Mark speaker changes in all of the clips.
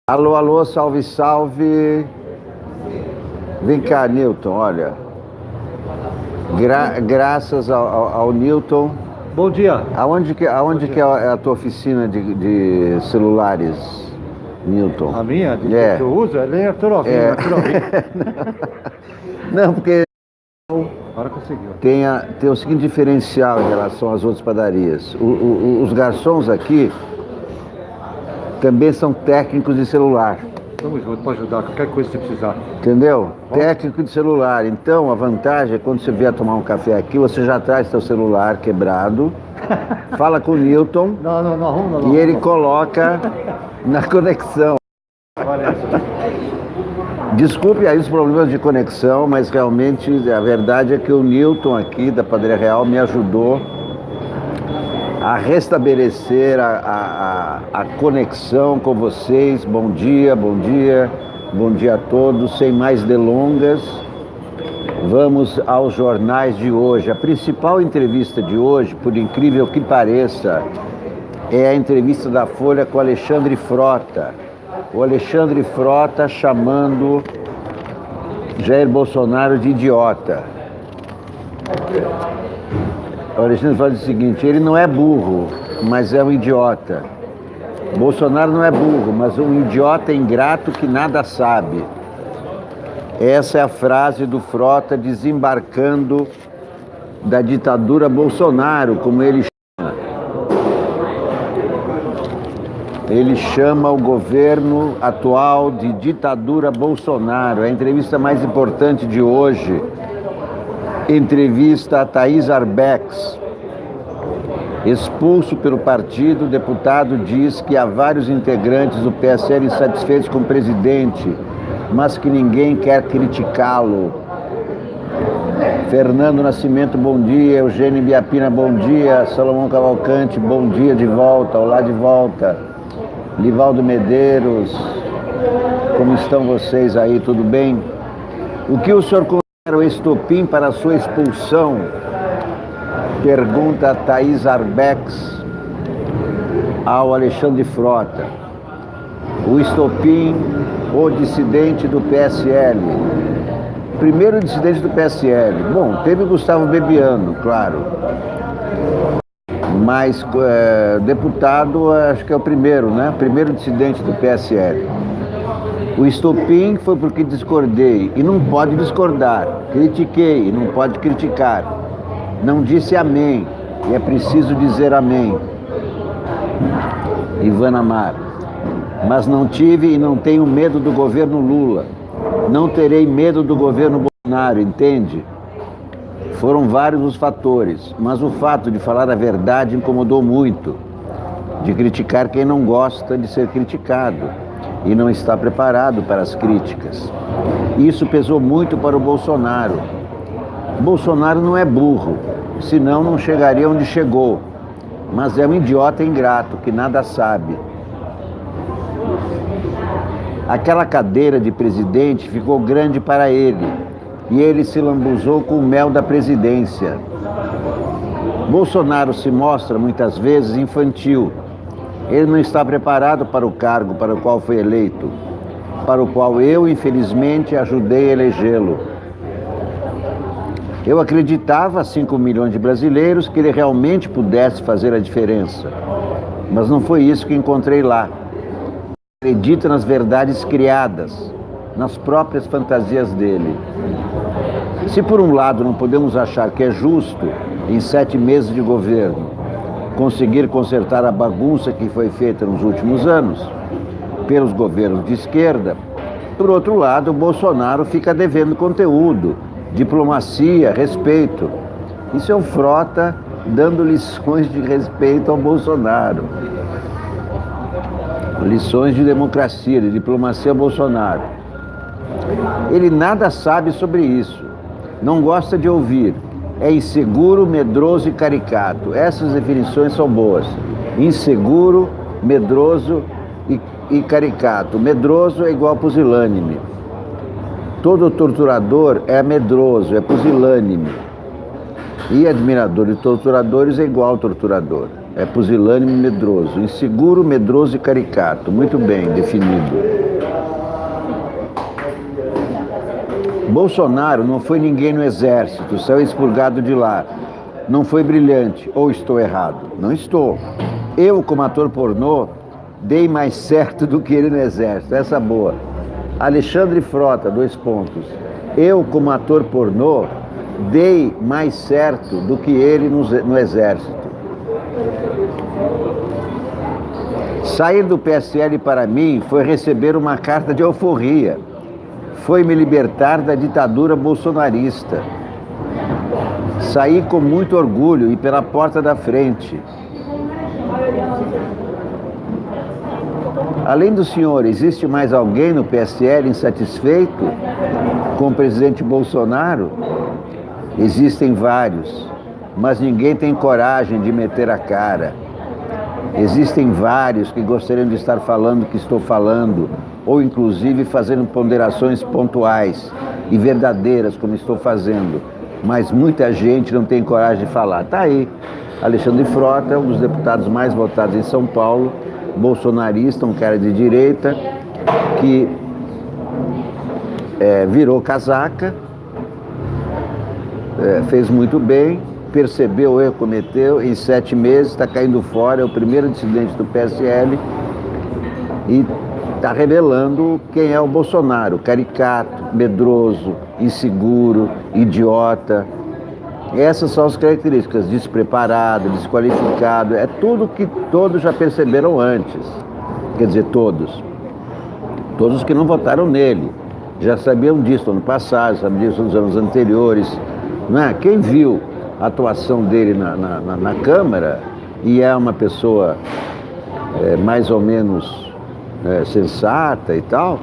Speaker 1: Alô, alô, salve, salve. Vem cá, Newton, olha. Graças ao Newton.
Speaker 2: Bom dia.
Speaker 1: Aonde que é a tua oficina de celulares, Newton?
Speaker 2: A minha? Que eu uso? Ela é Arthur Alvim.
Speaker 1: Não, porque
Speaker 2: Agora conseguiu.
Speaker 1: tem o seguinte diferencial em relação às outras padarias. Os garçons aqui também são técnicos de celular.
Speaker 2: Tamo junto para ajudar, qualquer coisa que você precisar.
Speaker 1: Entendeu? Técnico de celular. Então, a vantagem é quando você vier tomar um café aqui, você já traz seu celular quebrado, fala com o Newton
Speaker 2: Não,
Speaker 1: e ele coloca na conexão. Desculpe aí os problemas de conexão, mas realmente a verdade é que o Newton aqui da Padaria Real me ajudou a restabelecer a conexão com vocês. Bom dia, bom dia, bom dia a todos. Sem mais delongas, vamos aos jornais de hoje. A principal entrevista de hoje, por incrível que pareça, é a entrevista da Folha com o Alexandre Frota. O Alexandre Frota chamando Jair Bolsonaro de idiota. O Alexandre fala o seguinte: ele não é burro, mas é um idiota. Bolsonaro não é burro, mas um idiota ingrato que nada sabe. Essa é a frase do Frota desembarcando da ditadura Bolsonaro, como ele chama. Ele chama o governo atual de ditadura Bolsonaro. É a entrevista mais importante de hoje. Entrevista a Thaís Arbex. Expulso pelo partido, o deputado diz que há vários integrantes do PSL insatisfeitos com o presidente, mas que ninguém quer criticá-lo. Fernando Nascimento, bom dia. Eugênio Biapina, bom dia. Salomão Cavalcante, bom dia de volta. Olá de volta. Livaldo Medeiros, como estão vocês aí, tudo bem? O que o senhor considera o estopim para a sua expulsão? Pergunta a Thaís Arbex ao Alexandre Frota. O estopim, o dissidente do PSL. Primeiro dissidente do PSL. Bom, teve Gustavo Bebiano, claro. Mas deputado, acho que é o primeiro, né? Primeiro dissidente do PSL. O estopim foi porque discordei, e não pode discordar. Critiquei, e não pode criticar. Não disse amém, e é preciso dizer amém. Ivana Mar. Mas não tive e não tenho medo do governo Lula. Não terei medo do governo Bolsonaro, entende? Foram vários os fatores, mas o fato de falar a verdade incomodou muito, de criticar quem não gosta de ser criticado e não está preparado para as críticas. Isso pesou muito para o Bolsonaro. Bolsonaro não é burro, senão não chegaria onde chegou, mas é um idiota ingrato que nada sabe. Aquela cadeira de presidente ficou grande para ele, e ele se lambuzou com o mel da presidência. Bolsonaro se mostra muitas vezes infantil. Ele não está preparado para o cargo para o qual foi eleito, para o qual eu, infelizmente, ajudei a elegê-lo. Eu acreditava, 5 milhões de brasileiros, que ele realmente pudesse fazer a diferença. Mas não foi isso que encontrei lá. Acredita nas verdades criadas, nas próprias fantasias dele. Se por um lado não podemos achar que é justo, em 7 meses de governo, conseguir consertar a bagunça que foi feita nos últimos anos, pelos governos de esquerda, por outro lado, o Bolsonaro fica devendo conteúdo, diplomacia, respeito. Isso é o Frota dando lições de respeito ao Bolsonaro. Lições de democracia, de diplomacia ao Bolsonaro. Ele nada sabe sobre isso. Não gosta de ouvir. É inseguro, medroso e caricato. Essas definições são boas. Inseguro, medroso e caricato. Medroso é igual pusilânime. Todo torturador é medroso, é pusilânime. E admirador de torturadores é igual torturador. É pusilânime e medroso. Inseguro, medroso e caricato. Muito bem definido. Bolsonaro não foi ninguém no exército, saiu expurgado de lá. Não foi brilhante, ou estou errado? Não estou. Eu, como ator pornô, dei mais certo do que ele no exército. Essa boa. Alexandre Frota, 2 pontos. Eu, como ator pornô, dei mais certo do que ele no exército. Sair do PSL para mim foi receber uma carta de alforria. Foi me libertar da ditadura bolsonarista. Saí com muito orgulho e pela porta da frente. Além do senhor, existe mais alguém no PSL insatisfeito com o presidente Bolsonaro? Existem vários, mas ninguém tem coragem de meter a cara. Existem vários que gostariam de estar falando o que estou falando, ou inclusive fazendo ponderações pontuais e verdadeiras, como estou fazendo. Mas muita gente não tem coragem de falar. Tá aí, Alexandre Frota, um dos deputados mais votados em São Paulo, bolsonarista, um cara de direita, que virou casaca, fez muito bem, percebeu o erro, cometeu, em 7 meses está caindo fora, é o primeiro dissidente do PSL e está revelando quem é o Bolsonaro, caricato, medroso, inseguro, idiota. Essas são as características, despreparado, desqualificado, é tudo que todos já perceberam antes, quer dizer, todos que não votaram nele, já sabiam disso ano passado, sabiam disso nos anos anteriores, não é? Quem viu a atuação dele na Câmara e é uma pessoa mais ou menos sensata e tal,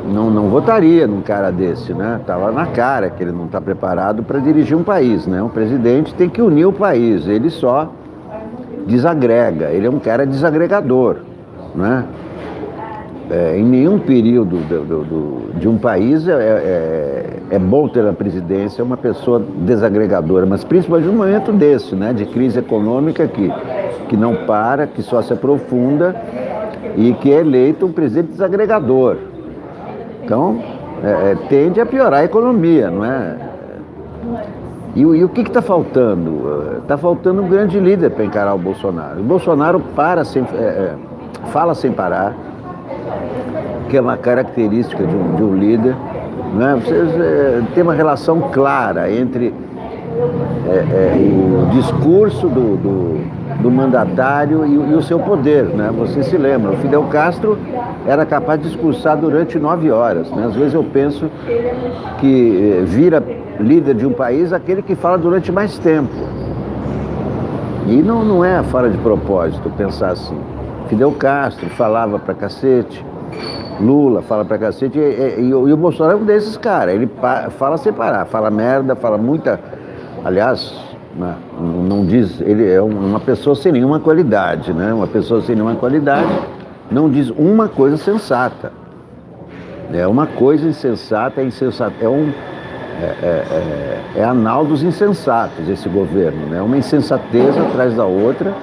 Speaker 1: não votaria num cara desse, né? Estava na cara que ele não está preparado para dirigir um país, né? Um presidente tem que unir o país, ele só desagrega, ele é um cara desagregador, né? Em nenhum período de um país é bom ter a presidência uma pessoa desagregadora, mas principalmente num momento desse, né? De crise econômica que não para, que só se aprofunda e que é eleito um presidente desagregador. Então, tende a piorar a economia, não é? E o que está faltando? Está faltando um grande líder para encarar o Bolsonaro. O Bolsonaro fala sem parar, que é uma característica de um líder, né? Tem uma relação clara entre o discurso do mandatário e o seu poder, né? Você se lembra, o Fidel Castro era capaz de discursar durante 9 horas, né? Às vezes eu penso que vira líder de um país aquele que fala durante mais tempo. E não é fora de propósito pensar assim. Fidel Castro falava pra cacete, Lula fala pra cacete, e o Bolsonaro é um desses caras, ele fala sem parar, fala merda, fala muita... Aliás, não diz, ele é uma pessoa sem nenhuma qualidade, né? Uma pessoa sem nenhuma qualidade não diz uma coisa sensata. É uma coisa insensata, é anal dos insensatos esse governo, né? Uma insensatez atrás da outra,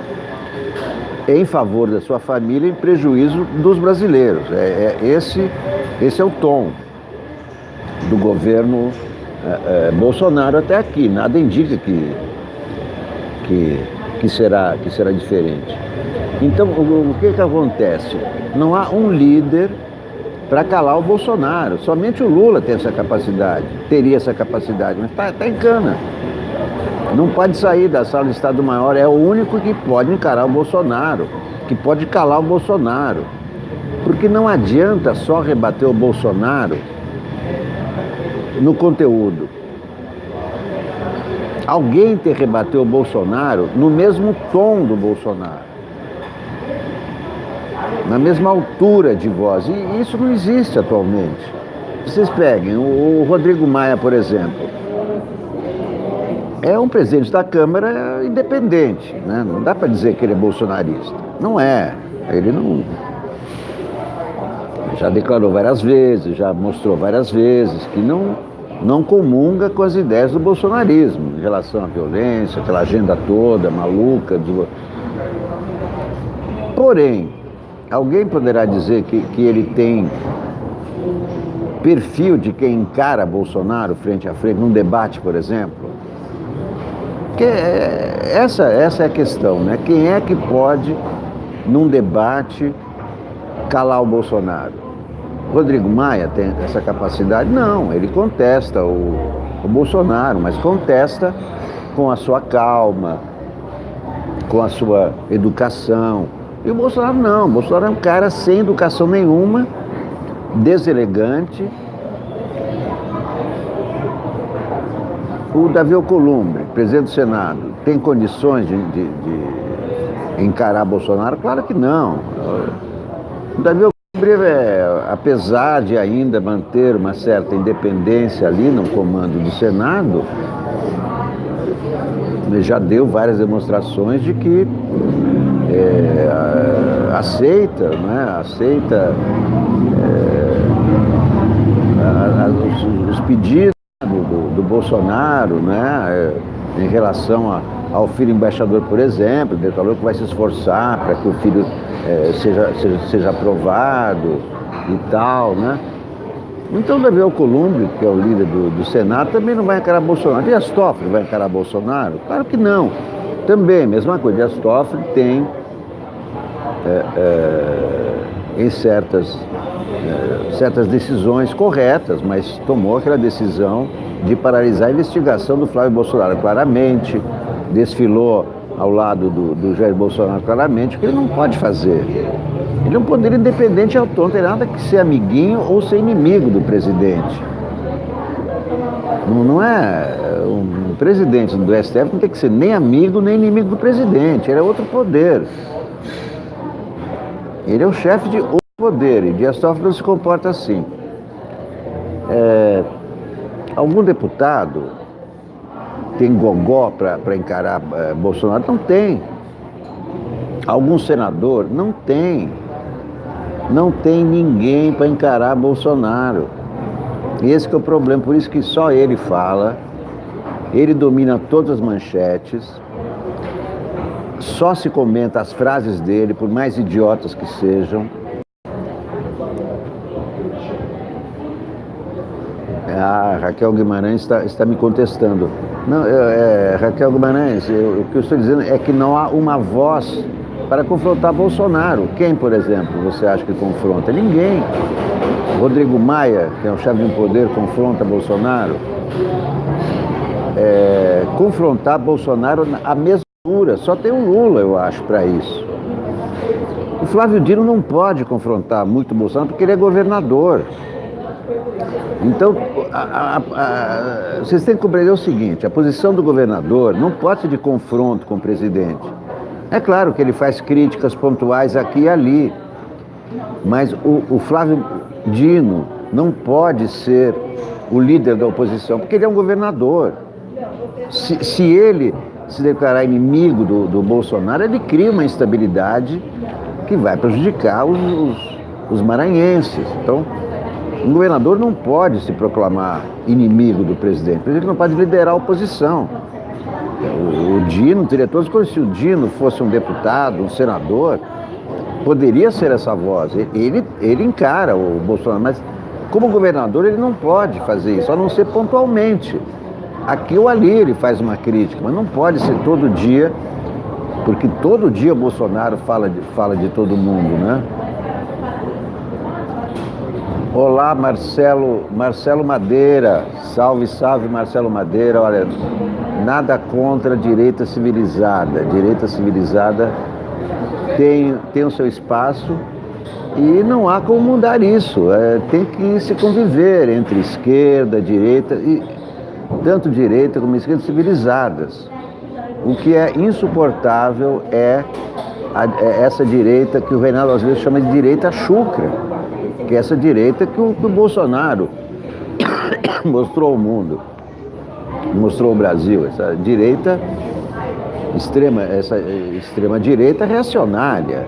Speaker 1: em favor da sua família e em prejuízo dos brasileiros. Esse é o tom do governo Bolsonaro até aqui. Nada indica que será diferente. Então, o que acontece? Não há um líder para calar o Bolsonaro. Somente o Lula tem essa capacidade, teria essa capacidade, mas está em cana. Não pode sair da sala de Estado-Maior, é o único que pode encarar o Bolsonaro, que pode calar o Bolsonaro. Porque não adianta só rebater o Bolsonaro no conteúdo. Alguém tem que rebater o Bolsonaro no mesmo tom do Bolsonaro, na mesma altura de voz, e isso não existe atualmente. Vocês peguem o Rodrigo Maia, por exemplo, é um presidente da Câmara independente, né? Não dá para dizer que ele é bolsonarista, não é, ele não... Já declarou várias vezes, já mostrou várias vezes que não comunga com as ideias do bolsonarismo em relação à violência, aquela agenda toda maluca. Porém, alguém poderá dizer que ele tem perfil de quem encara Bolsonaro frente a frente, num debate, por exemplo? Porque essa é a questão, né? Quem é que pode, num debate, calar o Bolsonaro? Rodrigo Maia tem essa capacidade? Não, ele contesta o Bolsonaro, mas contesta com a sua calma, com a sua educação. E o Bolsonaro não, o Bolsonaro é um cara sem educação nenhuma, deselegante. O Davi Alcolumbre, presidente do Senado, tem condições de encarar Bolsonaro? Claro que não. O Davi Alcolumbre, apesar de ainda manter uma certa independência ali no comando do Senado, já deu várias demonstrações de que aceita, né? Aceita os pedidos do Bolsonaro, né? Em relação ao filho embaixador, por exemplo. Ele falou que vai se esforçar para que o filho seja aprovado e tal, né? Então o Davi Alcolumbre, que é o líder do Senado, também não vai encarar Bolsonaro. Dias Toffoli vai encarar Bolsonaro? Claro que não. Também, mesma coisa, Dias Toffoli tem em certas decisões corretas, mas tomou aquela decisão de paralisar a investigação do Flávio Bolsonaro, claramente, desfilou ao lado do Jair Bolsonaro, claramente, o que ele não pode fazer. Ele é um poder independente e autônomo, não tem nada que ser amiguinho ou ser inimigo do presidente. Não é um presidente do STF, não tem que ser nem amigo nem inimigo do presidente, ele é outro poder. Ele é o chefe de outro poder, e Dias Toffoli não se comporta assim. Algum deputado tem gogó para encarar Bolsonaro? Não tem. Algum senador? Não tem. Não tem ninguém para encarar Bolsonaro. E esse que é o problema, por isso que só ele fala, ele domina todas as manchetes, só se comenta as frases dele, por mais idiotas que sejam. A Raquel Guimarães está me contestando. Não, Raquel Guimarães, o que eu estou dizendo é que não há uma voz para confrontar Bolsonaro. Quem, por exemplo, você acha que confronta? Ninguém. Rodrigo Maia, que é o chefe de um poder, confronta Bolsonaro. Confrontar Bolsonaro à mesma altura. Só tem o Lula, eu acho, para isso. O Flávio Dino não pode confrontar muito Bolsonaro porque ele é governador. Então, vocês têm que compreender o seguinte: a posição do governador não pode ser de confronto com o presidente. É claro que ele faz críticas pontuais aqui e ali, mas o Flávio Dino não pode ser o líder da oposição, porque ele é um governador. Se ele se declarar inimigo do Bolsonaro, ele cria uma instabilidade que vai prejudicar os maranhenses. Então, um governador não pode se proclamar inimigo do presidente. O presidente não pode liderar a oposição. O Dino teria todos os conhecidos. Se o Dino fosse um deputado, um senador, poderia ser essa voz. Ele encara o Bolsonaro, mas como governador ele não pode fazer isso, a não ser pontualmente. Aqui ou ali ele faz uma crítica, mas não pode ser todo dia, porque todo dia o Bolsonaro fala de todo mundo, né? Olá, Marcelo Madeira. Salve, salve, Marcelo Madeira. Olha, nada contra a direita civilizada. A direita civilizada tem o seu espaço e não há como mudar isso. Tem que se conviver entre esquerda, direita, e tanto direita como esquerda civilizadas. O que é insuportável é essa direita que o Reinaldo às vezes chama de direita chucra, que é essa direita que o Bolsonaro mostrou ao mundo, mostrou ao Brasil, essa extrema direita reacionária,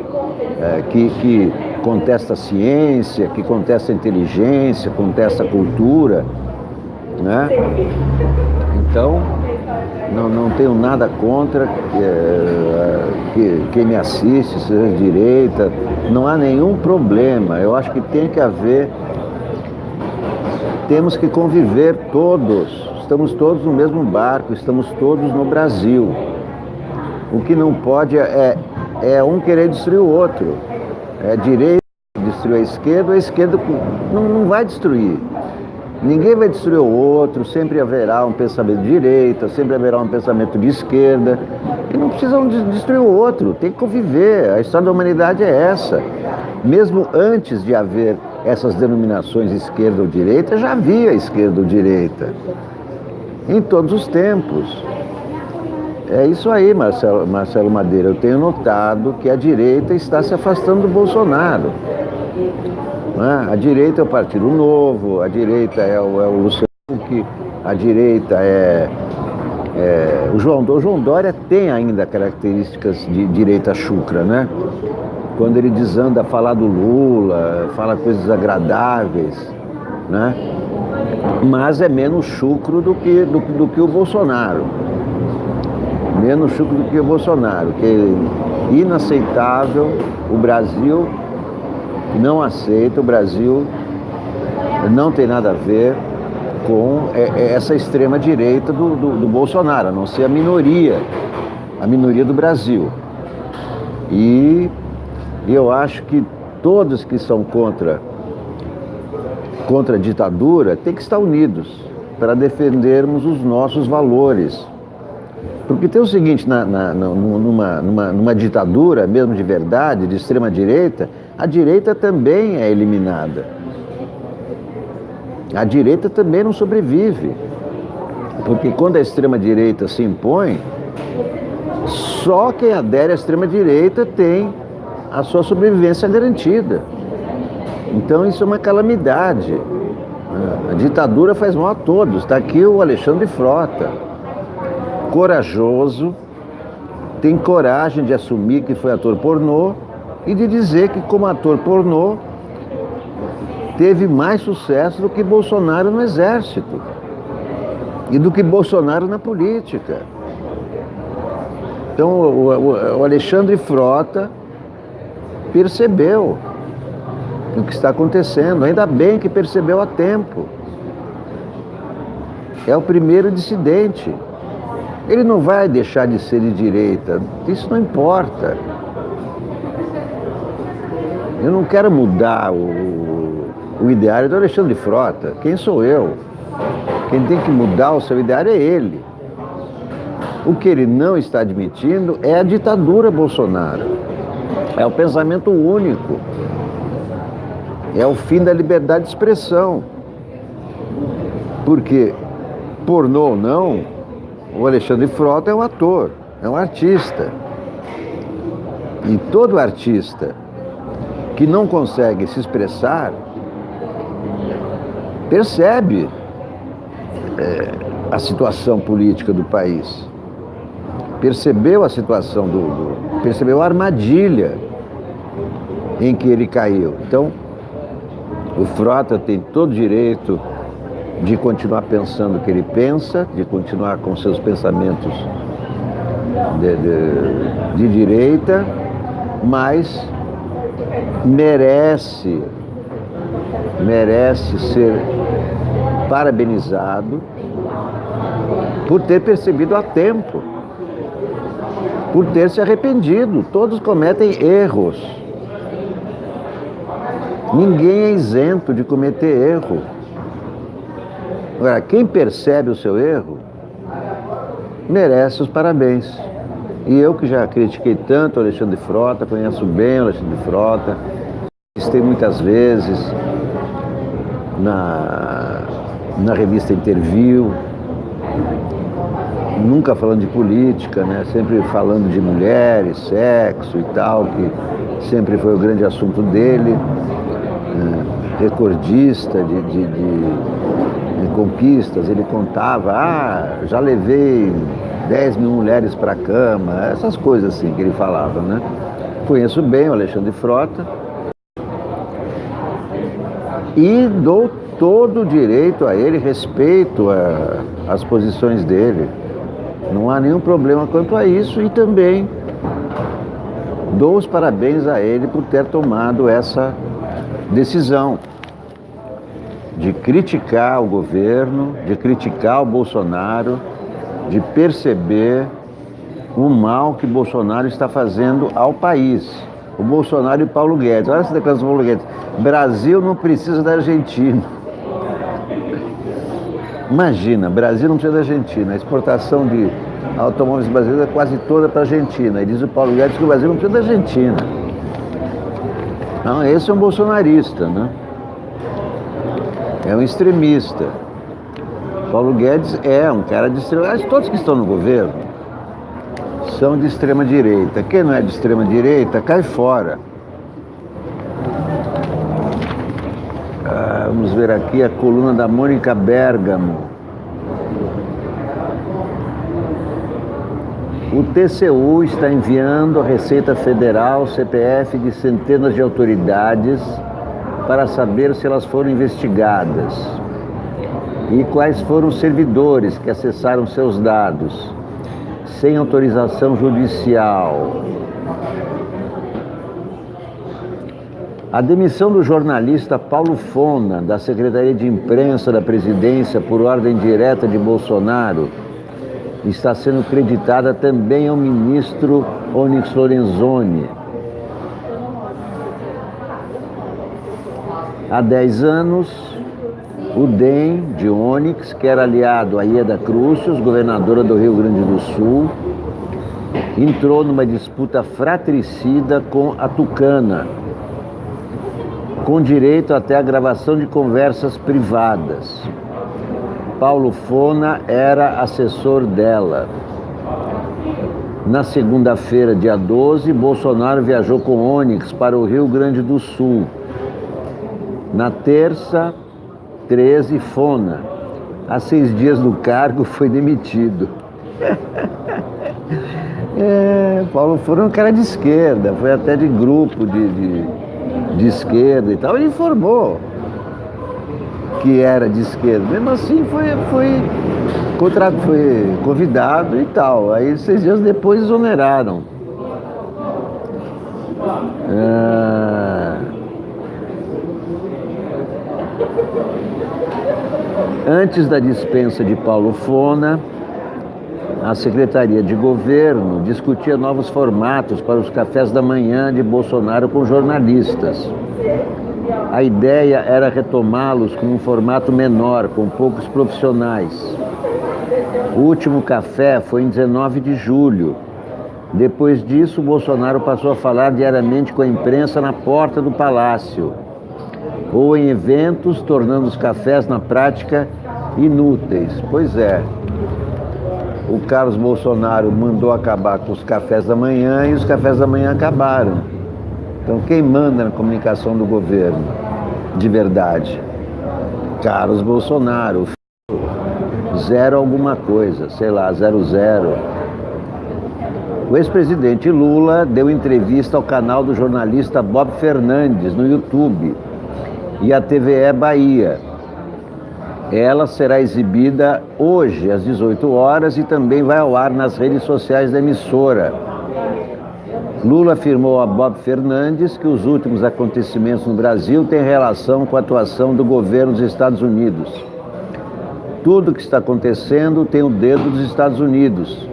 Speaker 1: que contesta a ciência, que contesta a inteligência, contesta a cultura, né? Então, não tenho nada contra quem me assiste, seja de direita, não há nenhum problema. Eu acho que tem que haver temos que conviver todos. Estamos todos no mesmo barco, estamos todos no Brasil. O que não pode é um querer destruir o outro. É a direita destruir a esquerda não vai destruir. Ninguém vai destruir o outro, sempre haverá um pensamento de direita, sempre haverá um pensamento de esquerda. E não precisam destruir o outro, tem que conviver. A história da humanidade é essa. Mesmo antes de haver essas denominações esquerda ou direita, já havia esquerda ou direita. Em todos os tempos. É isso aí, Marcelo Madeira. Eu tenho notado que a direita está se afastando do Bolsonaro. A direita é o Partido Novo, a direita é o Luciano Huck, a direita o João Dória tem ainda características de direita chucra, né? Quando ele desanda a falar do Lula, fala coisas agradáveis, né? Mas é menos chucro do que o Bolsonaro. Menos chucro do que o Bolsonaro, que é inaceitável. O Brasil não aceita, o Brasil não tem nada a ver com essa extrema direita do Bolsonaro, a não ser a minoria do Brasil. E eu acho que todos que são contra a ditadura têm que estar unidos para defendermos os nossos valores. Porque tem o seguinte, numa ditadura, mesmo de verdade, de extrema direita, a direita também é eliminada. A direita também não sobrevive. Porque quando a extrema direita se impõe, só quem adere à extrema direita tem a sua sobrevivência garantida. Então isso é uma calamidade. A ditadura faz mal a todos. Está aqui o Alexandre Frota. Corajoso, tem coragem de assumir que foi ator pornô e de dizer que como ator pornô teve mais sucesso do que Bolsonaro no exército e do que Bolsonaro na política. Então o Alexandre Frota percebeu o que está acontecendo, ainda bem que percebeu a tempo. É o primeiro dissidente. Ele não vai deixar de ser de direita, isso não importa. Eu não quero mudar o ideário do Alexandre Frota. Quem sou eu? Quem tem que mudar o seu ideário é ele. O que ele não está admitindo é a ditadura Bolsonaro. É o pensamento único. É o fim da liberdade de expressão. Porque, pornô ou não, o Alexandre Frota é um ator, é um artista. E todo artista que não consegue se expressar percebe a situação política do país. Percebeu a situação percebeu a armadilha em que ele caiu. Então, o Frota tem todo o direito de continuar pensando o que ele pensa, de continuar com seus pensamentos de direita, mas merece ser parabenizado por ter percebido a tempo, por ter se arrependido. Todos cometem erros. Ninguém é isento de cometer erro. Agora, quem percebe o seu erro, merece os parabéns. E eu que já critiquei tanto o Alexandre Frota, conheço bem o Alexandre Frota, estei muitas vezes na revista Interview, nunca falando de política, né? Sempre falando de mulheres, sexo e tal, que sempre foi o grande assunto dele, recordista de conquistas. Ele contava, já levei 10 mil mulheres para a cama, essas coisas assim que ele falava, né? Conheço bem o Alexandre Frota e dou todo o direito a ele, respeito as posições dele. Não há nenhum problema quanto a isso e também dou os parabéns a ele por ter tomado essa decisão. de criticar o governo, de criticar o Bolsonaro, de perceber o mal que Bolsonaro está fazendo ao país. O Bolsonaro e Paulo Guedes. Olha essa declaração do Paulo Guedes. Brasil não precisa da Argentina. Imagina, Brasil não precisa da Argentina. A exportação de automóveis brasileiros é quase toda para a Argentina. E diz o Paulo Guedes que o Brasil não precisa da Argentina. Não, esse é um bolsonarista, né? É um extremista. Paulo Guedes é um cara de extrema... Todos que estão no governo são de extrema direita. Quem não é de extrema direita, cai fora. Vamos ver aqui a coluna da Mônica Bergamo. O TCU está enviando à Receita Federal CPF de centenas de autoridades para saber se elas foram investigadas e quais foram os servidores que acessaram seus dados sem autorização judicial. A demissão do jornalista Paulo Fona, da Secretaria de Imprensa da Presidência, por ordem direta de Bolsonaro, está sendo creditada também ao ministro Onyx Lorenzoni. Há 10 anos, o DEM de Onyx, que era aliado a Ieda Crucius, governadora do Rio Grande do Sul, entrou numa disputa fratricida com a Tucana, com direito até a gravação de conversas privadas. Paulo Fona era assessor dela. Na segunda-feira, dia 12, Bolsonaro viajou com Onyx para o Rio Grande do Sul. Na terça, 13, Fona, há 6 dias no cargo, foi demitido. Paulo Fona é um cara de esquerda, foi até de grupo de esquerda e tal, ele informou que era de esquerda. Mesmo assim foi convidado e tal. Aí 6 dias depois exoneraram. Antes da dispensa de Paulo Fona, a Secretaria de Governo discutia novos formatos para os cafés da manhã de Bolsonaro com jornalistas. A ideia era retomá-los com um formato menor, com poucos profissionais. O último café foi em 19 de julho. Depois disso, Bolsonaro passou a falar diariamente com a imprensa na porta do palácio, ou em eventos, tornando os cafés na prática inúteis. Pois é. O Carlos Bolsonaro mandou acabar com os cafés da manhã e os cafés da manhã acabaram. Então, quem manda na comunicação do governo, de verdade? Carlos Bolsonaro, 0 alguma coisa, sei lá, 00. O ex-presidente Lula deu entrevista ao canal do jornalista Bob Fernandes no YouTube e à TVE Bahia. Ela será exibida hoje, às 18 horas, e também vai ao ar nas redes sociais da emissora. Lula afirmou a Bob Fernandes que os últimos acontecimentos no Brasil têm relação com a atuação do governo dos Estados Unidos. Tudo o que está acontecendo tem o dedo dos Estados Unidos,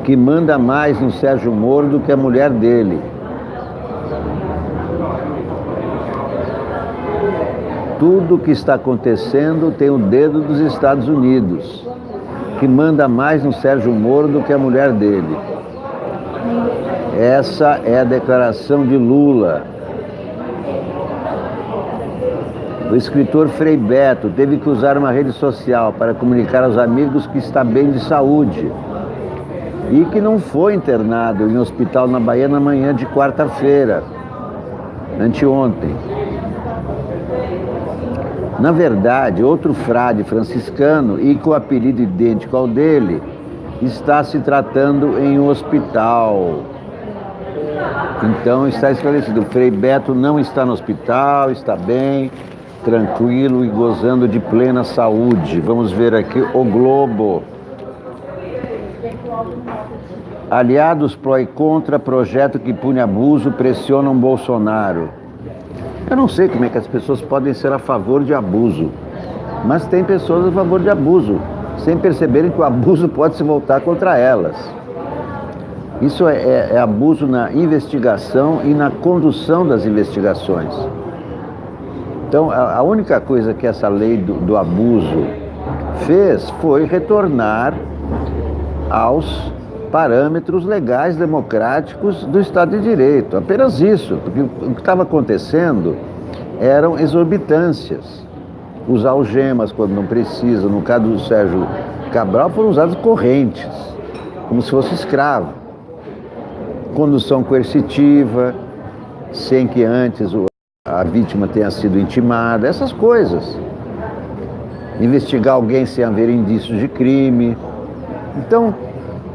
Speaker 1: que manda mais no Sérgio Moro do que a mulher dele. Tudo o que está acontecendo tem o dedo dos Estados Unidos, que manda mais no Sérgio Moro do que a mulher dele. Essa é a declaração de Lula. O escritor Frei Beto teve que usar uma rede social para comunicar aos amigos que está bem de saúde e que não foi internado em hospital na Bahia na manhã de quarta-feira, anteontem. Na verdade, outro frade franciscano, e com apelido idêntico ao dele, está se tratando em um hospital. Então está esclarecido, o Frei Beto não está no hospital, está bem, tranquilo e gozando de plena saúde. Vamos ver aqui o Globo. Aliados pró e contra projeto que pune abuso pressionam Bolsonaro. Eu não sei como é que as pessoas podem ser a favor de abuso. Mas tem pessoas a favor de abuso, sem perceberem que o abuso pode se voltar contra elas. Isso é abuso na investigação e na condução das investigações. Então, a única coisa que essa lei do abuso fez foi retornar aos parâmetros legais democráticos do Estado de Direito. Apenas isso, porque o que estava acontecendo eram exorbitâncias. Usar algemas quando não precisa. No caso do Sérgio Cabral foram usadas correntes, como se fosse escravo. Condução coercitiva, sem que antes a vítima tenha sido intimada, essas coisas. Investigar alguém sem haver indícios de crime. Então,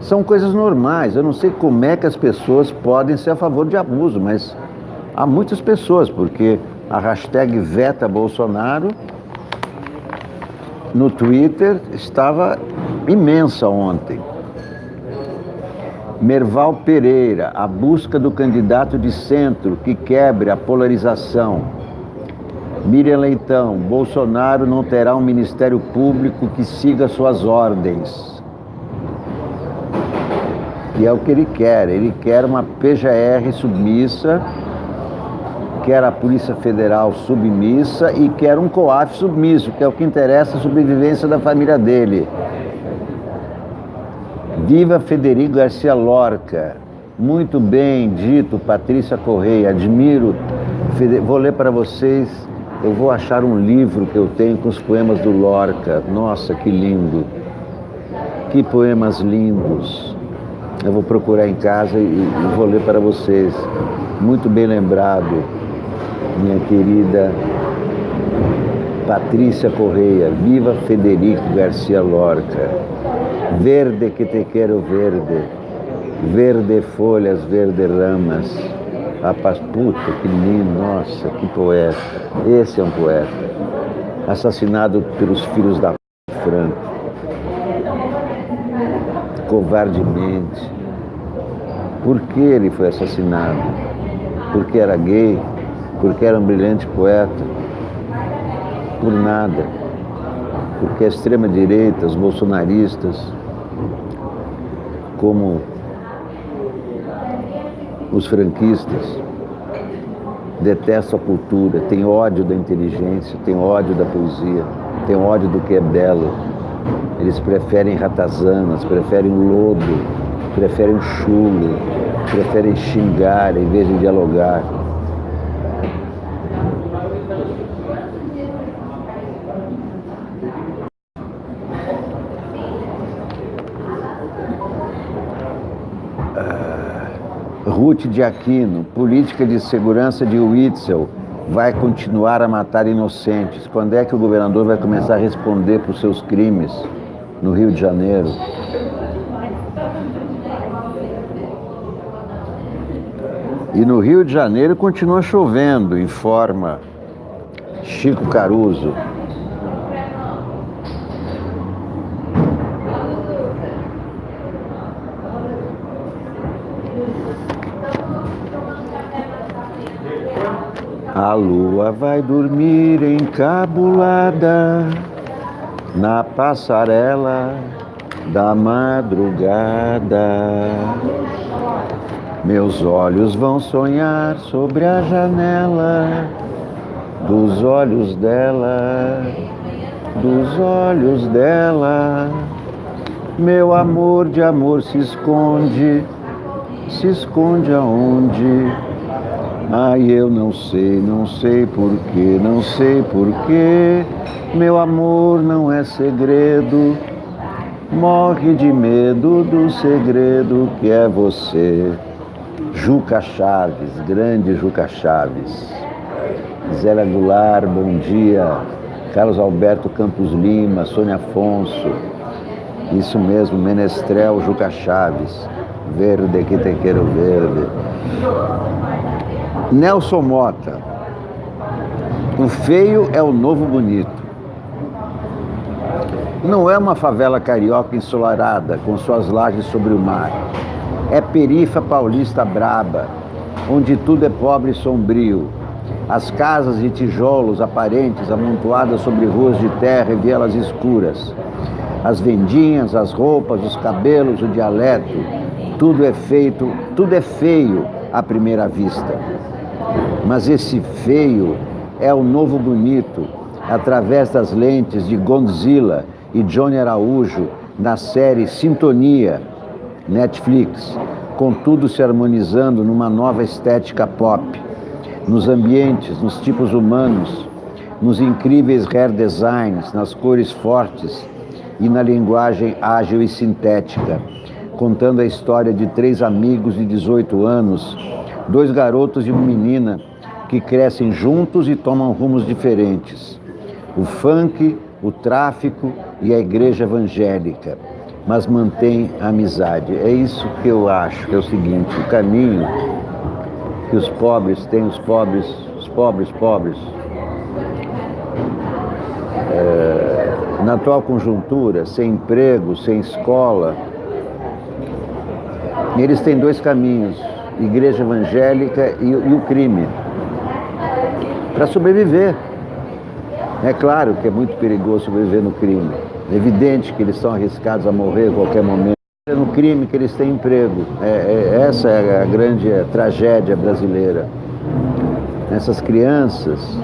Speaker 1: são coisas normais. Eu não sei como é que as pessoas podem ser a favor de abuso, mas há muitas pessoas, porque a hashtag Veta Bolsonaro no Twitter estava imensa ontem. Merval Pereira, a busca do candidato de centro que quebre a polarização. Miriam Leitão, Bolsonaro não terá um Ministério Público que siga suas ordens. E é o que ele quer uma PGR submissa, quer a Polícia Federal submissa e quer um COAF submisso, que é o que interessa a sobrevivência da família dele. Viva Federico Garcia Lorca, muito bem dito, Patrícia Correia, admiro, vou ler para vocês, eu vou achar um livro que eu tenho com os poemas do Lorca, nossa, que lindo, que poemas lindos, eu vou procurar em casa e vou ler para vocês, muito bem lembrado, minha querida Patrícia Correia, viva Federico Garcia Lorca. Verde que te quero verde, verde folhas, verde ramas. Puta, que lindo, nossa, que poeta. Esse é um poeta. Assassinado pelos filhos da Franco. Covardemente. Por que ele foi assassinado? Porque era gay? Porque era um brilhante poeta? Por nada. Porque a extrema-direita, os bolsonaristas, como os franquistas, detestam a cultura, têm ódio da inteligência, têm ódio da poesia, têm ódio do que é belo. Eles preferem ratazanas, preferem lodo, preferem chulo, preferem xingar em vez de dialogar. Ruth de Aquino, política de segurança de Witzel, vai continuar a matar inocentes. Quando é que o governador vai começar a responder por seus crimes no Rio de Janeiro? E no Rio de Janeiro continua chovendo, informa Chico Caruso. A lua vai dormir encabulada na passarela da madrugada. Meus olhos vão sonhar sobre a janela dos olhos dela, dos olhos dela. Meu amor de amor se esconde aonde? Ai, eu não sei porquê, não sei porquê. Meu amor não é segredo, morre de medo do segredo que é você. Juca Chaves, grande Juca Chaves. Zélia Goulart, bom dia. Carlos Alberto Campos Lima, Sônia Afonso. Isso mesmo, Menestrel Juca Chaves. Verde que te quero verde. Nelson Mota, o feio é o novo bonito. Não é uma favela carioca ensolarada com suas lajes sobre o mar. É perifa paulista braba, onde tudo é pobre e sombrio. As casas de tijolos aparentes amontoadas sobre ruas de terra e vielas escuras. As vendinhas, as roupas, os cabelos, o dialeto, tudo é feio à primeira vista. Mas esse feio é o novo bonito, através das lentes de Godzilla e Johnny Araújo na série Sintonia, Netflix, com tudo se harmonizando numa nova estética pop, nos ambientes, nos tipos humanos, nos incríveis hair designs, nas cores fortes e na linguagem ágil e sintética, contando a história de 3 amigos de 18 anos, 2 garotos e uma menina que crescem juntos e tomam rumos diferentes. O funk, o tráfico e a igreja evangélica, mas mantém a amizade. É isso que eu acho, que é o seguinte, o caminho que os pobres têm, os pobres, na atual conjuntura, sem emprego, sem escola, eles têm 2 caminhos, igreja evangélica e o crime, para sobreviver. É claro que é muito perigoso sobreviver no crime, é evidente que eles estão arriscados a morrer a qualquer momento. É no crime que eles têm emprego. Essa é a grande tragédia brasileira. Essas crianças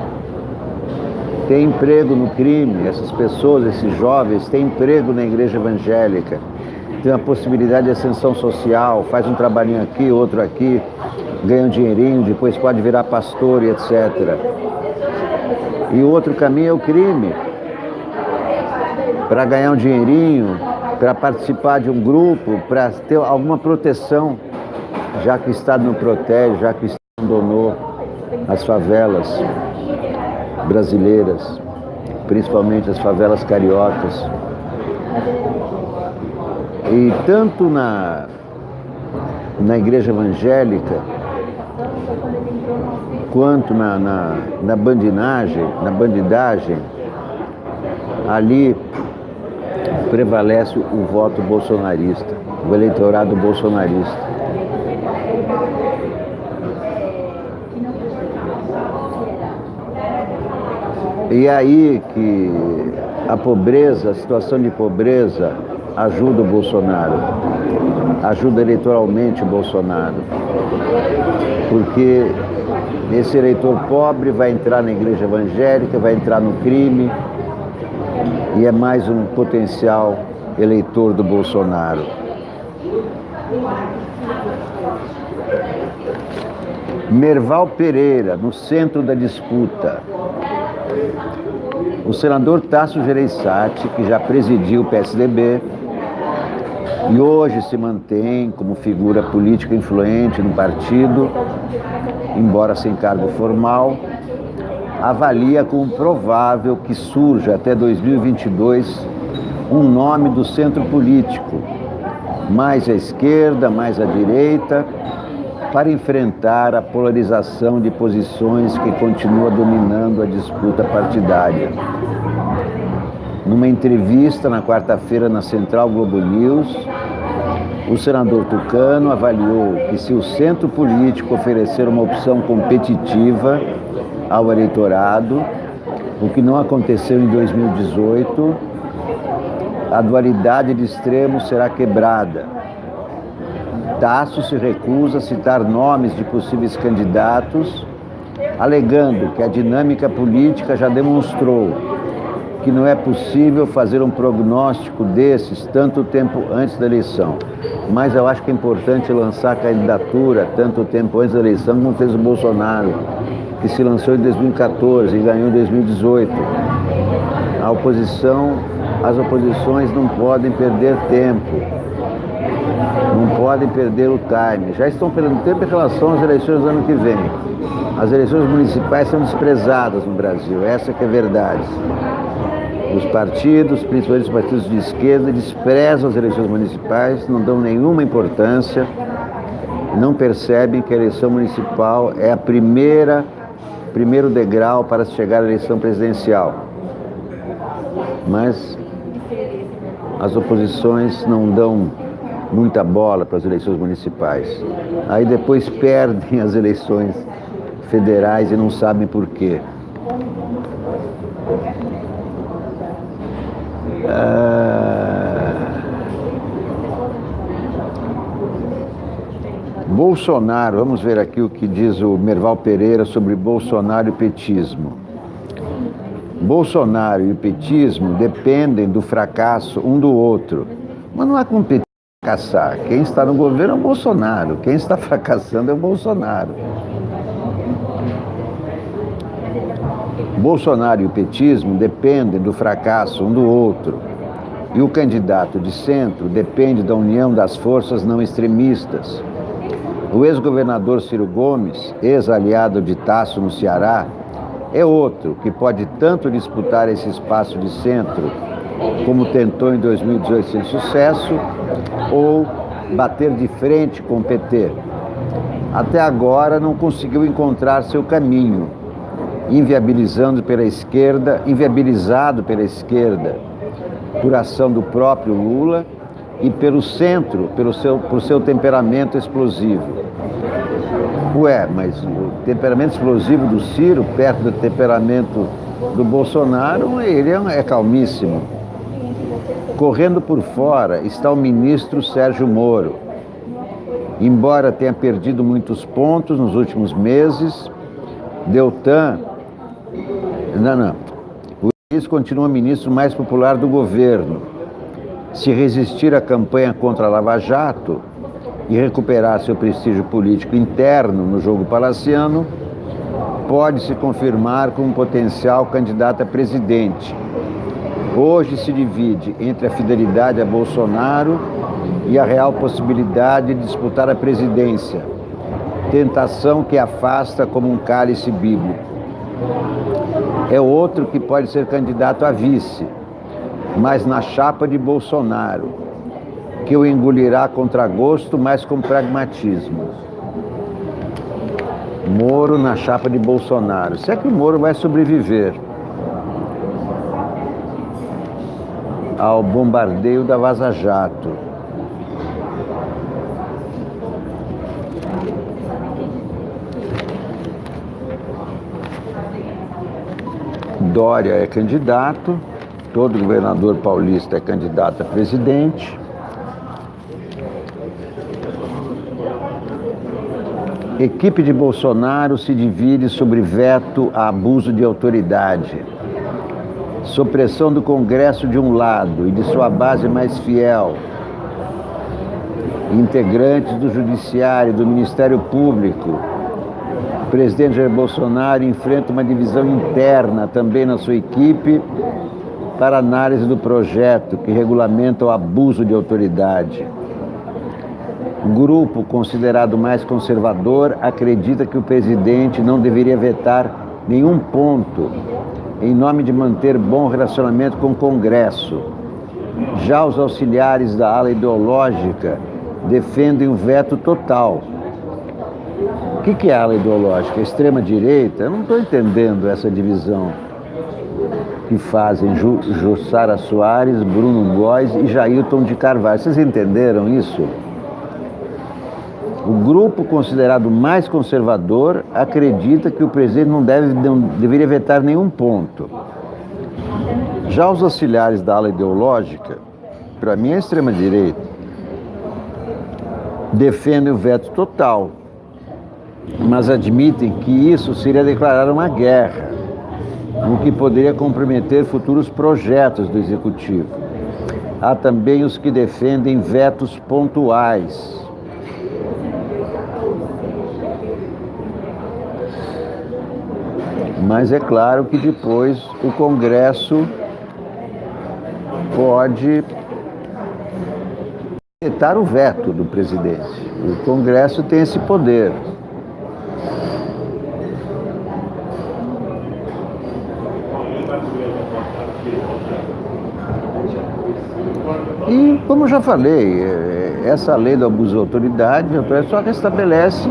Speaker 1: têm emprego no crime, essas pessoas, esses jovens, têm emprego na igreja evangélica, tem a possibilidade de ascensão social, faz um trabalhinho aqui, outro aqui, ganha um dinheirinho, depois pode virar pastor e etc. E o outro caminho é o crime. Para ganhar um dinheirinho, para participar de um grupo, para ter alguma proteção, já que o Estado não protege, já que o Estado abandonou as favelas brasileiras, principalmente as favelas cariocas. E tanto na igreja evangélica, quanto na bandidagem, ali prevalece o voto bolsonarista, o eleitorado bolsonarista. E aí que a pobreza, a situação de pobreza, ajuda o Bolsonaro, ajuda eleitoralmente o Bolsonaro, porque esse eleitor pobre vai entrar na igreja evangélica, vai entrar no crime, e é mais um potencial eleitor do Bolsonaro. Merval Pereira, no centro da disputa. O senador Tasso Gereissati, que já presidiu o PSDB e hoje se mantém como figura política influente no partido, embora sem cargo formal, avalia como provável que surja até 2022 um nome do centro político, mais à esquerda, mais à direita, para enfrentar a polarização de posições que continua dominando a disputa partidária. Numa entrevista na quarta-feira na Central Globo News, o senador Tucano avaliou que se o centro político oferecer uma opção competitiva ao eleitorado, o que não aconteceu em 2018, a dualidade de extremos será quebrada. Tasso se recusa a citar nomes de possíveis candidatos, alegando que a dinâmica política já demonstrou que não é possível fazer um prognóstico desses tanto tempo antes da eleição. Mas eu acho que é importante lançar a candidatura tanto tempo antes da eleição como fez o Bolsonaro, que se lançou em 2014 e ganhou em 2018. As oposições não podem perder tempo, não podem perder o time. Já estão perdendo tempo em relação às eleições do ano que vem. As eleições municipais são desprezadas no Brasil, essa que é a verdade. Os partidos, principalmente os partidos de esquerda, desprezam as eleições municipais, não dão nenhuma importância, não percebem que a eleição municipal é primeiro degrau para chegar à eleição presidencial. Mas as oposições não dão muita bola para as eleições municipais. Aí depois perdem as eleições federais e não sabem por quê. Bolsonaro, vamos ver aqui o que diz o Merval Pereira sobre Bolsonaro e petismo. Bolsonaro e o petismo dependem do fracasso um do outro, mas não há como fracassar. Quem está no governo é o Bolsonaro, quem está fracassando é o Bolsonaro. Bolsonaro e o petismo dependem do fracasso um do outro, e o candidato de centro depende da união das forças não extremistas. O ex-governador Ciro Gomes, ex-aliado de Tasso no Ceará, é outro que pode tanto disputar esse espaço de centro, como tentou em 2018 sem sucesso, ou bater de frente com o PT. Até agora não conseguiu encontrar seu caminho, inviabilizado pela esquerda, por ação do próprio Lula e pelo centro, por seu temperamento explosivo. Ué, mas o temperamento explosivo do Ciro, perto do temperamento do Bolsonaro, ele é calmíssimo. Correndo por fora está o ministro Sérgio Moro. Embora tenha perdido muitos pontos nos últimos meses, Deltan... O ministro continua o ministro mais popular do governo. Se resistir à campanha contra a Lava Jato e recuperar seu prestígio político interno no jogo palaciano, pode se confirmar como um potencial candidato a presidente. Hoje se divide entre a fidelidade a Bolsonaro e a real possibilidade de disputar a presidência, tentação que afasta como um cálice bíblico. É outro que pode ser candidato a vice, mas na chapa de Bolsonaro, que o engolirá contra gosto, mas com pragmatismo. Moro na chapa de Bolsonaro. Se é que o Moro vai sobreviver ao bombardeio da Vaza Jato. Dória é candidato, todo governador paulista é candidato a presidente. Equipe de Bolsonaro se divide sobre veto a abuso de autoridade. Supressão do Congresso de um lado e de sua base mais fiel. Integrantes do Judiciário, do Ministério Público. O presidente Jair Bolsonaro enfrenta uma divisão interna também na sua equipe para análise do projeto que regulamenta o abuso de autoridade. O grupo, considerado mais conservador, acredita que o presidente não deveria vetar nenhum ponto em nome de manter bom relacionamento com o Congresso. Já os auxiliares da ala ideológica defendem o veto total. O que é a ala ideológica? A extrema-direita? Eu não estou entendendo essa divisão que fazem Jussara Soares, Bruno Góes e Jailton de Carvalho. Vocês entenderam isso? O grupo considerado mais conservador acredita que o presidente não deveria vetar nenhum ponto. Já os auxiliares da ala ideológica, para mim é a extrema-direita, defendem o veto total, mas admitem que isso seria declarar uma guerra, o que poderia comprometer futuros projetos do Executivo. Há também os que defendem vetos pontuais. Mas é claro que depois o Congresso pode vetar o veto do presidente. O Congresso tem esse poder. E, como eu já falei, essa lei do abuso de autoridade só restabelece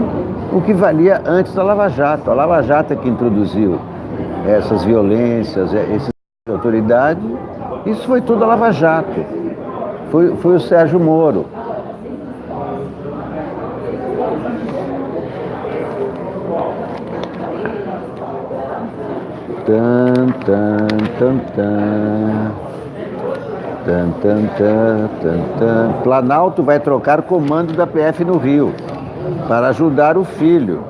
Speaker 1: o que valia antes da Lava Jato. A Lava Jato é que introduziu essas violências, esse de autoridade. Isso foi tudo a Lava Jato. Foi o Sérgio Moro. Tan, tan, tan, tan. Tan, tan, tan, tan, tan. Planalto vai trocar comando da PF no Rio para ajudar o filho.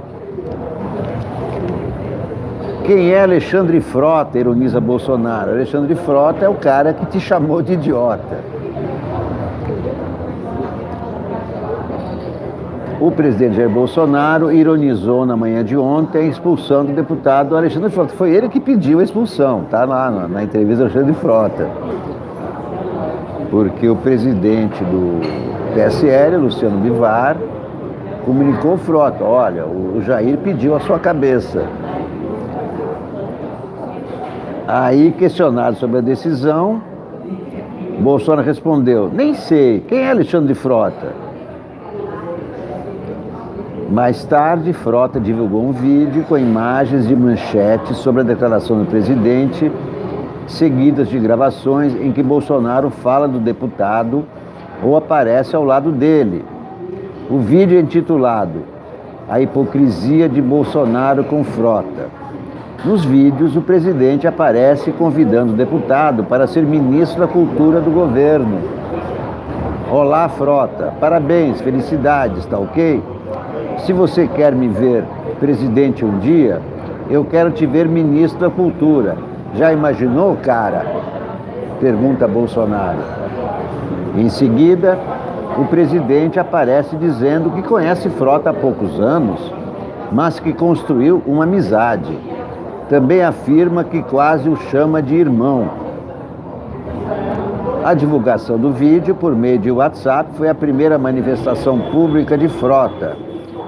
Speaker 1: Quem é Alexandre Frota? Ironiza Bolsonaro. Alexandre Frota é o cara que te chamou de idiota. O presidente Jair Bolsonaro ironizou na manhã de ontem a expulsão do deputado Alexandre Frota. Foi ele que pediu a expulsão, tá lá na entrevista do Alexandre Frota. Porque o presidente do PSL, Luciano Bivar, comunicou ao Frota: olha, o Jair pediu a sua cabeça. Aí, questionado sobre a decisão, Bolsonaro respondeu: nem sei, quem é Alexandre Frota? Mais tarde, Frota divulgou um vídeo com imagens de manchetes sobre a declaração do presidente, seguidas de gravações em que Bolsonaro fala do deputado ou aparece ao lado dele. O vídeo é intitulado A Hipocrisia de Bolsonaro com Frota. Nos vídeos, o presidente aparece convidando o deputado para ser ministro da Cultura do governo. Olá, Frota, parabéns, felicidades, tá ok? Se você quer me ver presidente um dia, eu quero te ver ministro da Cultura. Já imaginou, cara? Pergunta Bolsonaro. Em seguida, o presidente aparece dizendo que conhece Frota há poucos anos, mas que construiu uma amizade. Também afirma que quase o chama de irmão. A divulgação do vídeo por meio de WhatsApp foi a primeira manifestação pública de Frota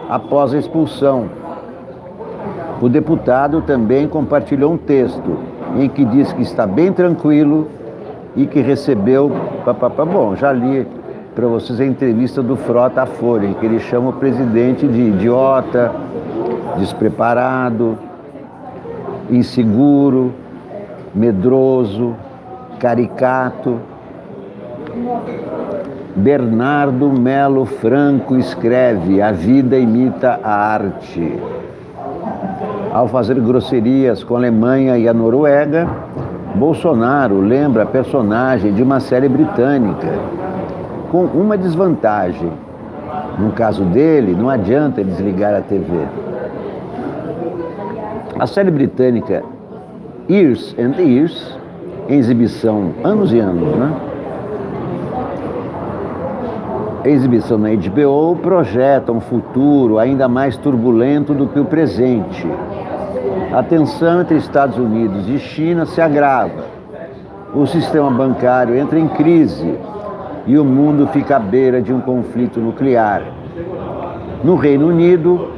Speaker 1: após a expulsão. O deputado também compartilhou um texto em que diz que está bem tranquilo e que recebeu... Bom, já li para vocês a entrevista do Frota à Folha, em que ele chama o presidente de idiota, despreparado, inseguro, medroso, caricato. Bernardo Melo Franco escreve: a vida imita a arte. Ao fazer grosserias com a Alemanha e a Noruega, Bolsonaro lembra a personagem de uma série britânica, com uma desvantagem. No caso dele, não adianta desligar a TV. A série britânica Years and Years, em exibição anos e anos, né? A exibição na HBO projeta um futuro ainda mais turbulento do que o presente. A tensão entre Estados Unidos e China se agrava. O sistema bancário entra em crise e o mundo fica à beira de um conflito nuclear. No Reino Unido,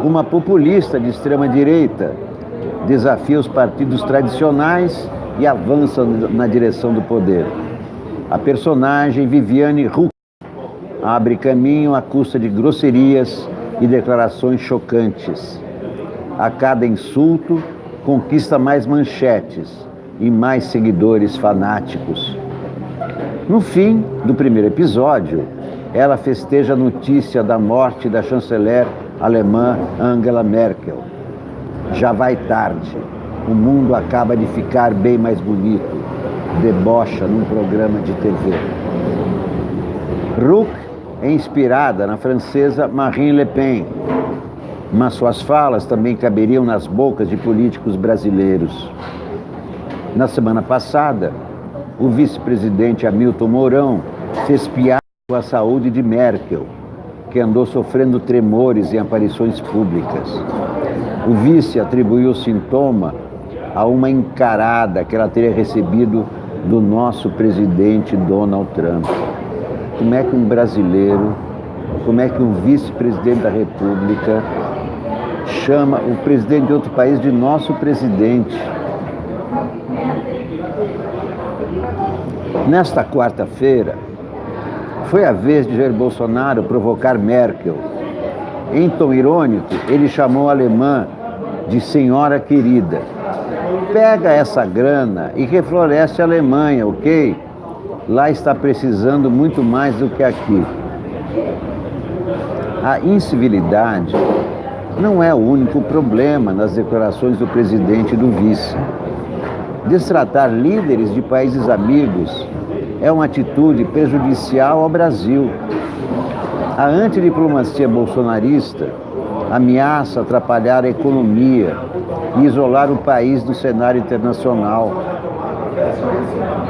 Speaker 1: uma populista de extrema-direita desafia os partidos tradicionais e avança na direção do poder. A personagem Viviane Huck abre caminho à custa de grosserias e declarações chocantes. A cada insulto, conquista mais manchetes e mais seguidores fanáticos. No fim do primeiro episódio, ela festeja a notícia da morte da chanceler alemã Angela Merkel. Já vai tarde. O mundo acaba de ficar bem mais bonito. Debocha num programa de TV. Huck é inspirada na francesa Marine Le Pen, mas suas falas também caberiam nas bocas de políticos brasileiros. Na semana passada, o vice-presidente Hamilton Mourão fez piada com a saúde de Merkel, que andou sofrendo tremores em aparições públicas. O vice atribuiu o sintoma a uma encarada que ela teria recebido do nosso presidente Donald Trump. Como é que um brasileiro, como é que um vice-presidente da República chama o presidente de outro país de nosso presidente? Nesta quarta-feira, foi a vez de Jair Bolsonaro provocar Merkel. Em tom irônico, ele chamou a alemã de senhora querida. Pega essa grana e refloresce a Alemanha, ok? Lá está precisando muito mais do que aqui. A incivilidade não é o único problema nas declarações do presidente e do vice. Destratar líderes de países amigos é uma atitude prejudicial ao Brasil. A antidiplomacia bolsonarista ameaça atrapalhar a economia e isolar o país do cenário internacional.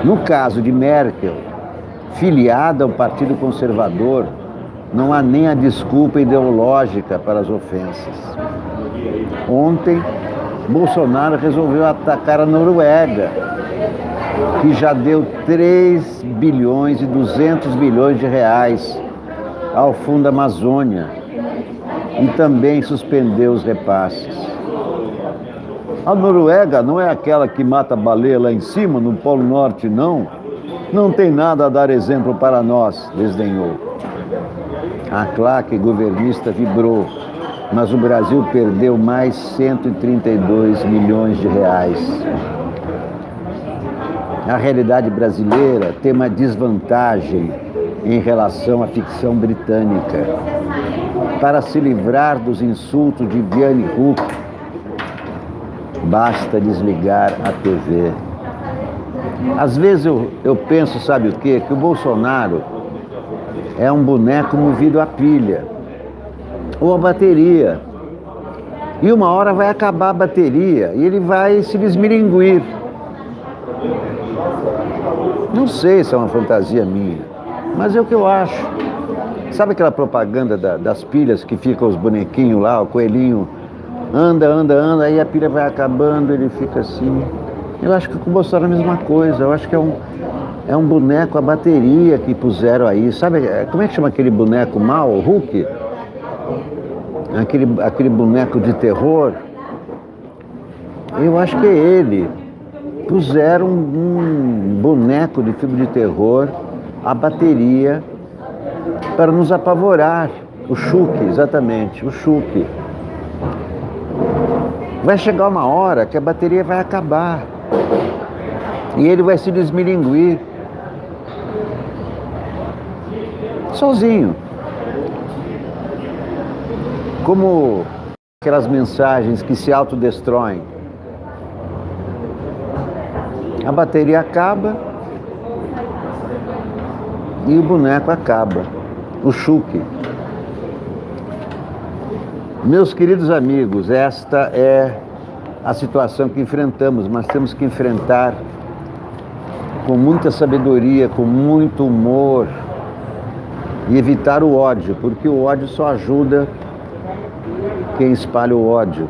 Speaker 1: No caso de Merkel, filiada ao Partido Conservador, não há nem a desculpa ideológica para as ofensas. Ontem, Bolsonaro resolveu atacar a Noruega, que já deu 3 bilhões e 200 bilhões de reais ao Fundo Amazônia e também suspendeu os repasses. A Noruega não é aquela que mata baleia lá em cima, no Polo Norte, não? Não tem nada a dar exemplo para nós, desdenhou. A claque governista vibrou, mas o Brasil perdeu mais 132 milhões de reais. A realidade brasileira tem uma desvantagem em relação à ficção britânica. Para se livrar dos insultos de Vianney Huck, basta desligar a TV. Às vezes eu penso, sabe o quê? Que o Bolsonaro é um boneco movido a pilha ou a bateria. E uma hora vai acabar a bateria e ele vai se desmilinguir. Não sei se é uma fantasia minha, mas é o que eu acho. Sabe aquela propaganda das pilhas que ficam os bonequinhos lá, o coelhinho anda, aí a pilha vai acabando, ele fica assim. Eu acho que com o Bolsonaro é a mesma coisa. Eu acho que é um boneco a bateria que puseram aí. Sabe, como é que chama aquele boneco mau, o Hulk? Aquele boneco de terror. Eu acho que é ele. Puseram um boneco de filme de terror a bateria para nos apavorar. O Chuck, exatamente, o Chuck. Vai chegar uma hora que a bateria vai acabar e ele vai se desmilinguir sozinho. Como aquelas mensagens que se autodestroem. A bateria acaba e o boneco acaba, o Chuck. Meus queridos amigos, esta é a situação que enfrentamos, mas temos que enfrentar com muita sabedoria, com muito humor e evitar o ódio, porque o ódio só ajuda quem espalha o ódio.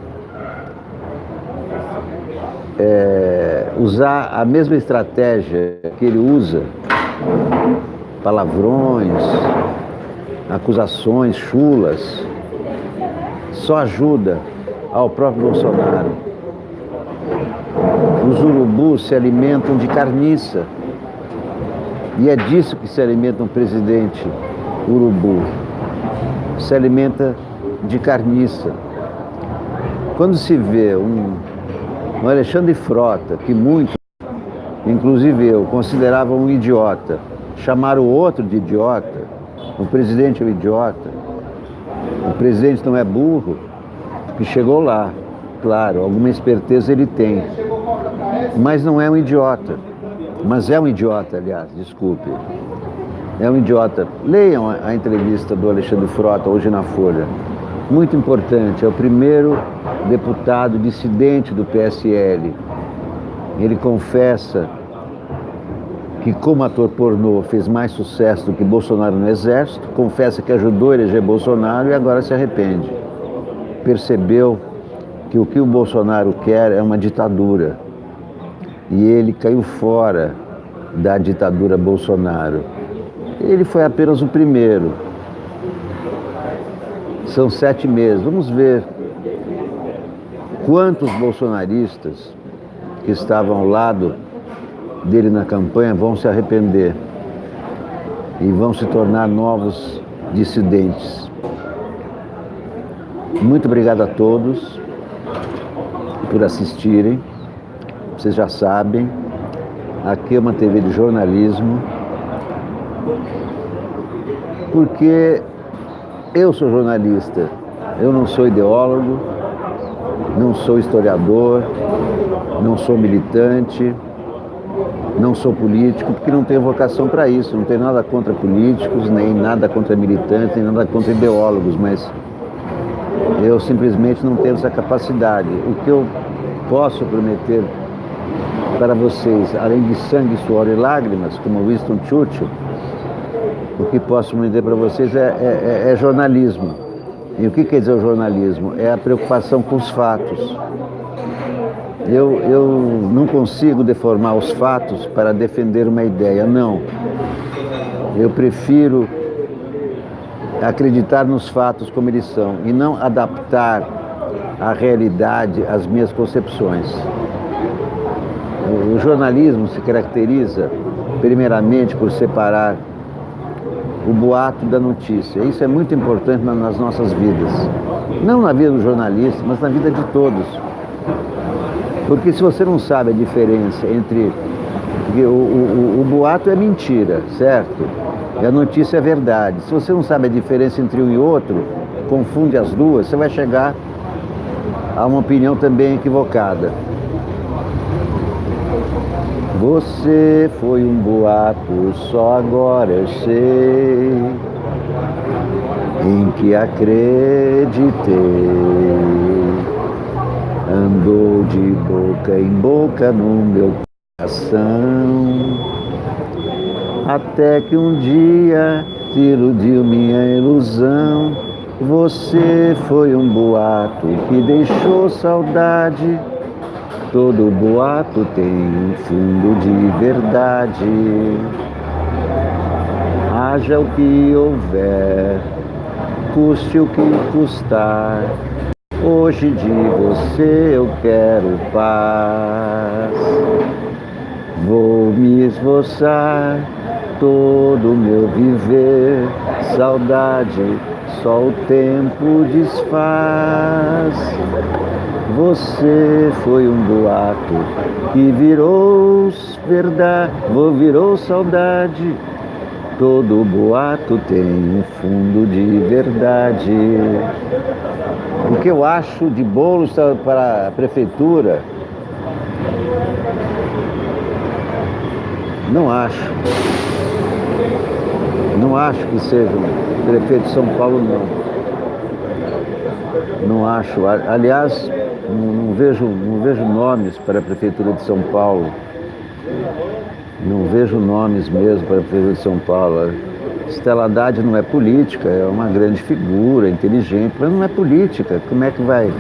Speaker 1: Usar a mesma estratégia que ele usa, palavrões, acusações chulas, só ajuda ao próprio Bolsonaro. Os urubus se alimentam de carniça. E é disso que se alimenta um presidente urubu. Se alimenta de carniça. Quando se vê um Alexandre Frota, que muitos, inclusive eu, consideravam um idiota, chamaram o outro de idiota, o presidente é um idiota, o presidente não é burro, que chegou lá, claro, alguma esperteza ele tem, mas não é um idiota, mas é um idiota, aliás, desculpe, é um idiota. Leiam a entrevista do Alexandre Frota hoje na Folha, muito importante, é o primeiro deputado dissidente do PSL. Ele confessa que como ator pornô fez mais sucesso do que Bolsonaro no Exército, confessa que ajudou a eleger Bolsonaro e agora se arrepende. Percebeu que o Bolsonaro quer é uma ditadura. E ele caiu fora da ditadura Bolsonaro. Ele foi apenas o primeiro. São 7 meses. Vamos ver quantos bolsonaristas que estavam ao lado dele na campanha vão se arrepender e vão se tornar novos dissidentes. Muito obrigado a todos por assistirem. Vocês já sabem, aqui é uma TV de jornalismo, porque eu sou jornalista Eu não sou ideólogo, não sou historiador, não sou militante, não sou político, porque não tenho vocação para isso. Não tenho nada contra políticos, nem nada contra militantes, nem nada contra ideólogos, mas eu simplesmente não tenho essa capacidade. O que eu posso prometer para vocês, além de sangue, suor e lágrimas, como Winston Churchill, o que posso prometer para vocês é jornalismo. E o que quer dizer o jornalismo? É a preocupação com os fatos. Eu não consigo deformar os fatos para defender uma ideia, não. Eu prefiro acreditar nos fatos como eles são e não adaptar a realidade às minhas concepções. O jornalismo se caracteriza, primeiramente, por separar o boato da notícia. Isso é muito importante nas nossas vidas. Não na vida do jornalista, mas na vida de todos. Porque se você não sabe a diferença entre... O boato é mentira, certo? E a notícia é verdade. Se você não sabe a diferença entre um e outro, confunde as duas, você vai chegar a uma opinião também equivocada. Você foi um boato, só agora eu sei, em que acreditei. Andou de boca em boca no meu coração, até que um dia se iludiu minha ilusão. Você foi um boato que deixou saudade. Todo boato tem um fundo de verdade. Haja o que houver, custe o que custar, hoje de você eu quero paz. Vou me esforçar todo o meu viver, saudade só o tempo desfaz. Você foi um boato que virou verdade, virou saudade. Todo boato tem um fundo de verdade. O que eu acho de Boulos para a prefeitura? Não acho. Não acho que seja o prefeito de São Paulo, não. Não acho. Aliás, não vejo nomes para a prefeitura de São Paulo. Não vejo nomes mesmo para a prefeitura de São Paulo. Stella Haddad não é política, é uma grande figura, inteligente, mas não é política. Como é que vai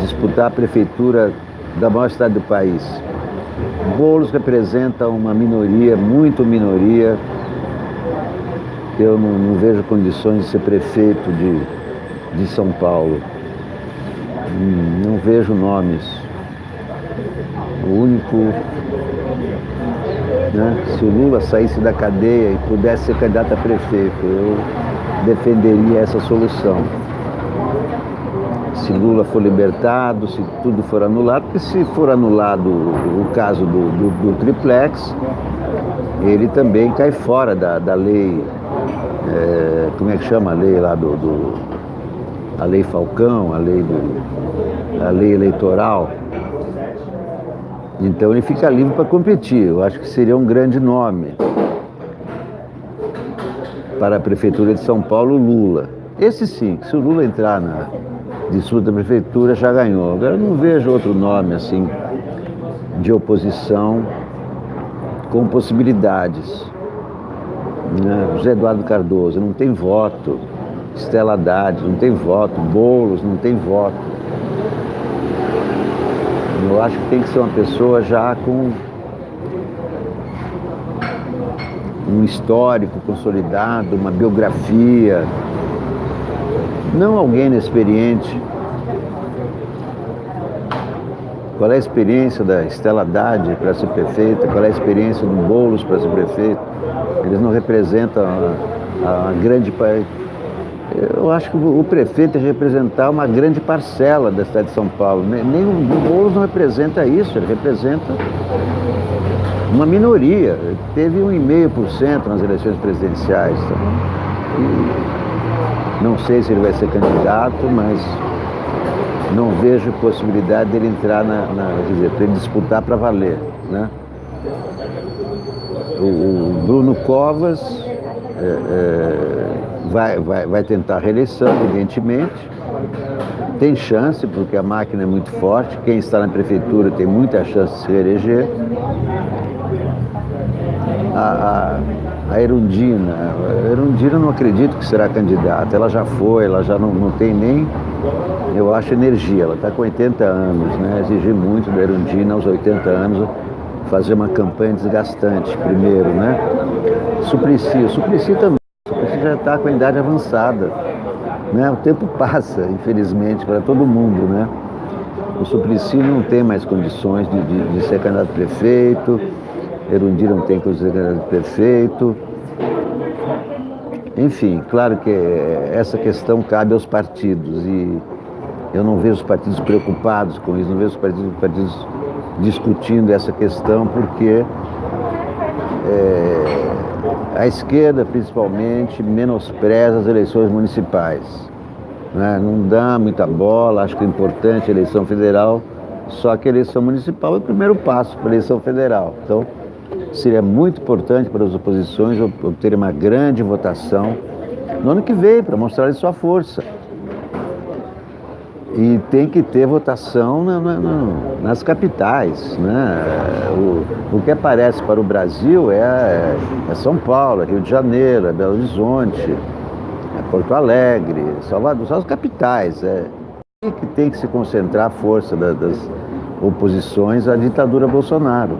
Speaker 1: disputar a prefeitura da maior cidade do país? Boulos representa uma minoria, muito minoria. Eu não vejo condições de ser prefeito de São Paulo. Não vejo nomes. O único... Né, se o Lula saísse da cadeia e pudesse ser candidato a prefeito, eu defenderia essa solução. Se Lula for libertado, se tudo for anulado, porque se for anulado o caso do triplex, ele também cai fora da lei, como é que chama a lei lá a lei Falcão, a lei eleitoral. Então ele fica livre para competir. Eu acho que seria um grande nome para a prefeitura de São Paulo, Lula. Esse sim, se o Lula entrar na disputa da prefeitura, já ganhou. Agora eu não vejo outro nome assim de oposição com possibilidades. José Eduardo Cardoso não tem voto, Stella Haddad não tem voto, Boulos não tem voto. Eu acho que tem que ser uma pessoa já com um histórico consolidado, uma biografia, não alguém inexperiente. Qual é a experiência da Stella Haddad para ser prefeita? Qual é a experiência do Boulos para ser prefeito? Eles não representam a grande... Eu acho que o prefeito tem que representar uma grande parcela da cidade de São Paulo. Nem o Boulos não representa isso, ele representa uma minoria. Teve 1,5% nas eleições presidenciais. Não sei se ele vai ser candidato, mas não vejo possibilidade dele entrar quer dizer, para ele disputar para valer, né? O Bruno Covas vai tentar a reeleição, evidentemente. Tem chance, porque a máquina é muito forte. Quem está na prefeitura tem muita chance de se reeleger. A Erundina não acredito que será candidata. Ela já foi, ela já não tem nem, eu acho, energia. Ela está com 80 anos, né? Exigir muito da Erundina aos 80 anos fazer uma campanha desgastante primeiro, né? Suplicy também. O Suplicy já está com a idade avançada, né? O tempo passa, infelizmente, para todo mundo, né? O Suplicy não tem mais condições de ser candidato a prefeito. Erundina não tem condições de ser candidato a prefeito. Enfim, claro que essa questão cabe aos partidos e eu não vejo os partidos preocupados com isso, não vejo os partidos discutindo essa questão, porque a esquerda, principalmente, menospreza as eleições municipais, né? Não dá muita bola, acho que é importante a eleição federal, só que a eleição municipal é o primeiro passo para a eleição federal. Então, seria muito importante para as oposições obterem uma grande votação no ano que vem, para mostrar sua força. E tem que ter votação nas capitais, né? O que aparece para o Brasil é São Paulo, é Rio de Janeiro, é Belo Horizonte, é Porto Alegre, Salvador, são as capitais. É que tem que se concentrar a força das oposições à ditadura Bolsonaro,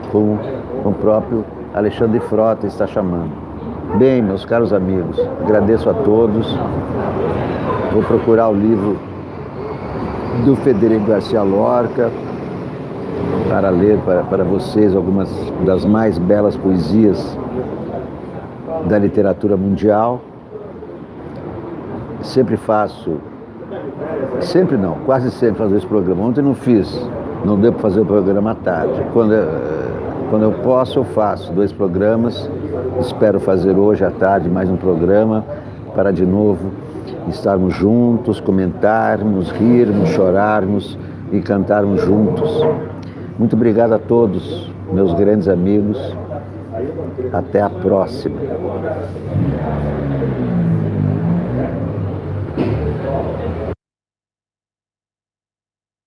Speaker 1: como o próprio Alexandre Frota está chamando. Bem, meus caros amigos, agradeço a todos. Vou procurar o livro do Federico Garcia Lorca para ler para vocês algumas das mais belas poesias da literatura mundial. Quase sempre faço esse programa. Ontem não fiz, não deu para fazer o programa à tarde. Quando eu posso, eu faço 2 programas. Espero fazer hoje à tarde mais um programa para de novo estarmos juntos, comentarmos, rirmos, chorarmos e cantarmos juntos. Muito obrigado a todos, meus grandes amigos. Até a próxima.